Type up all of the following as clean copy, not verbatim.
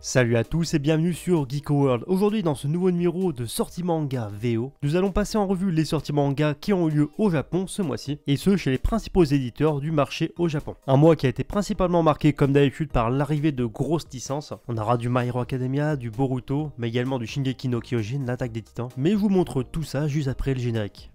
Salut à tous et bienvenue sur Geeko World. Aujourd'hui dans ce nouveau numéro de sortie manga VO, nous allons passer en revue les sorties manga qui ont eu lieu au Japon ce mois-ci, et ce chez les principaux éditeurs du marché au Japon. Un mois qui a été principalement marqué comme d'habitude par l'arrivée de grosses licences. On aura du My Hero Academia, du Boruto, mais également du Shingeki no Kyojin, l'attaque des titans. Mais je vous montre tout ça juste après le générique.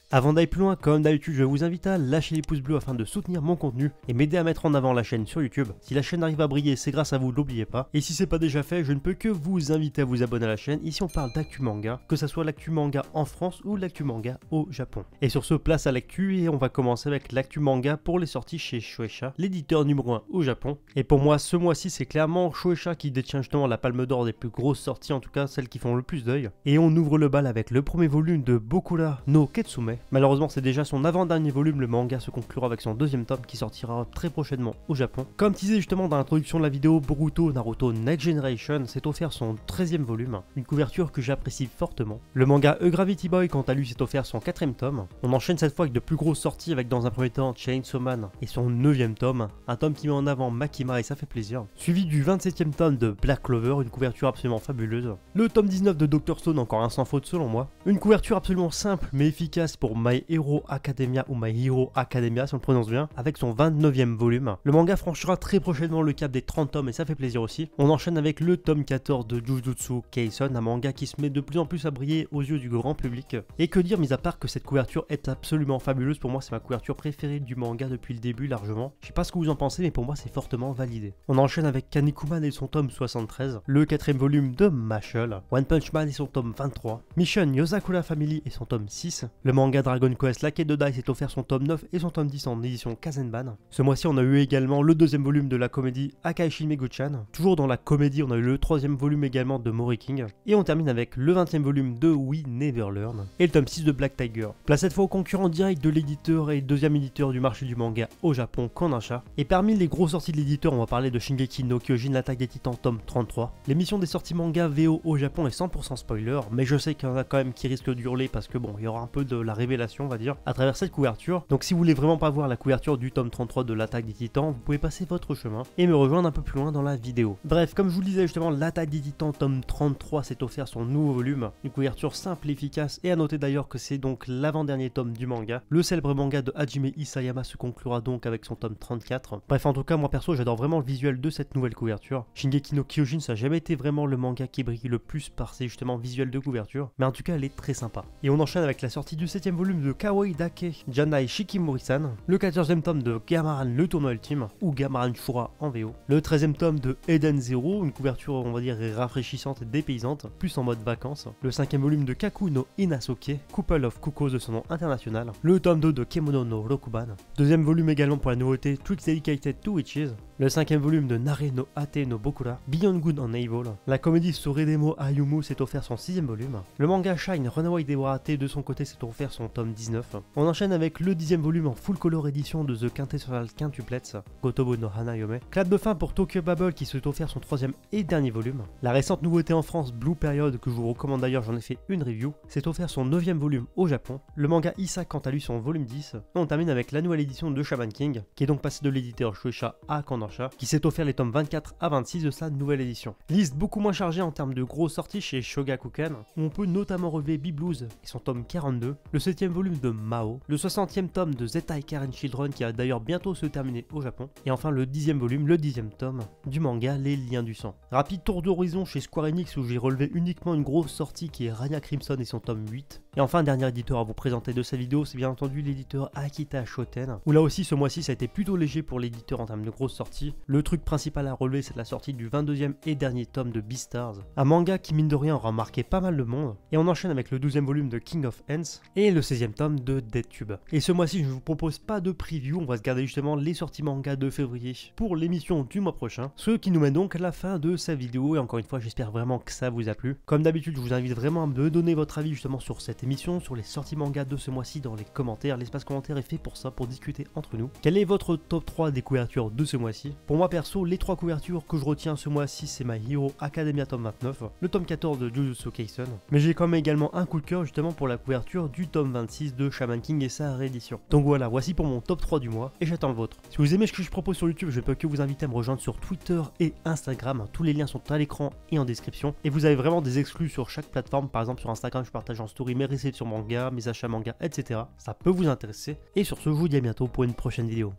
Avant d'aller plus loin, comme d'habitude, je vous invite à lâcher les pouces bleus afin de soutenir mon contenu et m'aider à mettre en avant la chaîne sur YouTube. Si la chaîne arrive à briller, c'est grâce à vous, n'oubliez pas. Et si c'est pas déjà fait, je ne peux que vous inviter à vous abonner à la chaîne. Ici on parle d'actu manga, que ça soit l'actu manga en France ou l'actu manga au Japon. Et sur ce, place à l'actu et on va commencer avec l'actu manga pour les sorties chez Shueisha, l'éditeur numéro 1 au Japon. Et pour moi, ce mois-ci, c'est clairement Shueisha qui détient justement la palme d'or des plus grosses sorties, en tout cas celles qui font le plus d'œil. Et on ouvre le bal avec le premier volume de Bokura no Ketsume. Malheureusement, c'est déjà son avant-dernier volume, le manga se conclura avec son deuxième tome qui sortira très prochainement au Japon. Comme teasé justement dans l'introduction de la vidéo, Boruto Naruto Next Generation s'est offert son 13e volume, une couverture que j'apprécie fortement. Le manga A Gravity Boy quant à lui s'est offert son 4e tome. On enchaîne cette fois avec de plus grosses sorties avec dans un premier temps Chainsaw Man et son 9e tome, un tome qui met en avant Makima et ça fait plaisir. Suivi du 27e tome de Black Clover, une couverture absolument fabuleuse. Le tome 19 de Dr Stone, encore un sans faute selon moi. Une couverture absolument simple mais efficace pour My Hero Academia ou My Hero Academia si on le prononce bien, avec son 29e volume. Le manga franchira très prochainement le cap des 30 tomes et ça fait plaisir aussi. On enchaîne avec le tome 14 de Jujutsu Kaisen, un manga qui se met de plus en plus à briller aux yeux du grand public. Et que dire mis à part que cette couverture est absolument fabuleuse, pour moi c'est ma couverture préférée du manga depuis le début largement. Je sais pas ce que vous en pensez mais pour moi c'est fortement validé. On enchaîne avec Kanekuman et son tome 73, le 4e volume de Mashle, One Punch Man et son tome 23, Mission Yosakura Family et son tome 6, le manga Dragon Quest La Quête de Dai s'est offert son tome 9 et son tome 10 en édition Kazenban. Ce mois-ci, on a eu également le 2e volume de la comédie Akaishi Megu-chan. Toujours dans la comédie, on a eu le 3e volume également de Mori King. Et on termine avec le 20e volume de We Never Learn et le tome 6 de Black Tiger. Place cette fois au concurrent direct de l'éditeur et deuxième éditeur du marché du manga au Japon, Kodansha. Et parmi les grosses sorties de l'éditeur, on va parler de Shingeki no Kyojin, l'attaque des titans, tome 33. L'émission des sorties manga VO au Japon est 100% spoiler, mais je sais qu'il y en a quand même qui risquent d'hurler parce que bon, il y aura un peu de la révélation, on va dire, à travers cette couverture. Donc si vous voulez vraiment pas voir la couverture du tome 33 de l'attaque des titans, vous pouvez passer votre chemin et me rejoindre un peu plus loin dans la vidéo. Bref, comme je vous le disais justement, l'attaque des titans tome 33 s'est offert son nouveau volume, une couverture simple et efficace, et à noter d'ailleurs que c'est donc l'avant-dernier tome du manga. Le célèbre manga de Hajime Isayama se conclura donc avec son tome 34. Bref, en tout cas, moi perso, j'adore vraiment le visuel de cette nouvelle couverture. Shingeki no Kyojin, ça n'a jamais été vraiment le manga qui brille le plus par ses justement visuels de couverture, mais en tout cas, elle est très sympa. Et on enchaîne avec la sortie du 7e volume de Kawaii Dake Janai Shikimori-san, le 14e tome de Gamaran le tournoi ultime, ou Gamaran Shura en VO, le 13e tome de Eden Zero, une couverture on va dire rafraîchissante et dépaysante, plus en mode vacances, le 5e volume de Kaku no Inasoke, Couple of Cuckoos de son nom international, le tome 2 de Kemono no Rokuban, 2e volume également pour la nouveauté Tricks Dedicated to Witches, le 5e volume de Nare no Ate no Bokura, Beyond Good and Evil, la comédie Soredemo Ayumu s'est offert son 6e volume, le manga Shine Runaway Dewarate de son côté s'est offert son tome 19, on enchaîne avec le 10e volume en full color édition de The Quintessential Quintuplets, Gotobo no Hanayome, clap de fin pour Tokyo Babble qui s'est offert son 3e et dernier volume, la récente nouveauté en France Blue Period que je vous recommande d'ailleurs, j'en ai fait une review, s'est offert son 9e volume au Japon, le manga Issa quant à lui son volume 10, et on termine avec la nouvelle édition de Shaman King, qui est donc passé de l'éditeur Shueisha à Kodansha, qui s'est offert les tomes 24 à 26 de sa nouvelle édition. Liste beaucoup moins chargée en termes de grosses sorties chez Shogakukan, où on peut notamment relever B-Blues et son tome 42, le 7e volume de Mao, le 60e tome de Zetai Karen Children qui va d'ailleurs bientôt se terminer au Japon, et enfin le 10e volume, le 10e tome du manga Les Liens du Sang. Rapide tour d'horizon chez Square Enix où j'ai relevé uniquement une grosse sortie qui est Rania Crimson et son tome 8. Et enfin, dernier éditeur à vous présenter de cette vidéo, c'est bien entendu l'éditeur Akita Shoten, où là aussi ce mois-ci ça a été plutôt léger pour l'éditeur en termes de grosses sorties. Le truc principal à relever, c'est la sortie du 22e et dernier tome de Beastars, un manga qui mine de rien aura marqué pas mal de monde, et on enchaîne avec le 12e volume de King of Ants et le 16e tome de Deadtube. Et ce mois-ci, je ne vous propose pas de preview, on va se garder justement les sorties manga de février pour l'émission du mois prochain, ce qui nous mène donc à la fin de cette vidéo, et encore une fois, j'espère vraiment que ça vous a plu. Comme d'habitude, je vous invite vraiment à me donner votre avis justement sur cette émission, sur les sorties manga de ce mois-ci dans les commentaires. L'espace commentaire est fait pour ça, pour discuter entre nous. Quel est votre top 3 des couvertures de ce mois-ci? mois-ci. Pour moi perso, les 3 couvertures que je retiens ce mois-ci, c'est My Hero Academia tome 29, le tome 14 de Jujutsu Kaisen, mais j'ai quand même également un coup de cœur justement pour la couverture du tome 26 de Shaman King et sa réédition. Donc voilà, voici pour mon top 3 du mois, et j'attends le vôtre. Si vous aimez ce que je propose sur YouTube, je ne peux que vous inviter à me rejoindre sur Twitter et Instagram, tous les liens sont à l'écran et en description, et vous avez vraiment des exclus sur chaque plateforme. Par exemple sur Instagram je partage en story mes récits sur manga, mes achats manga, etc. Ça peut vous intéresser, et sur ce je vous dis à bientôt pour une prochaine vidéo.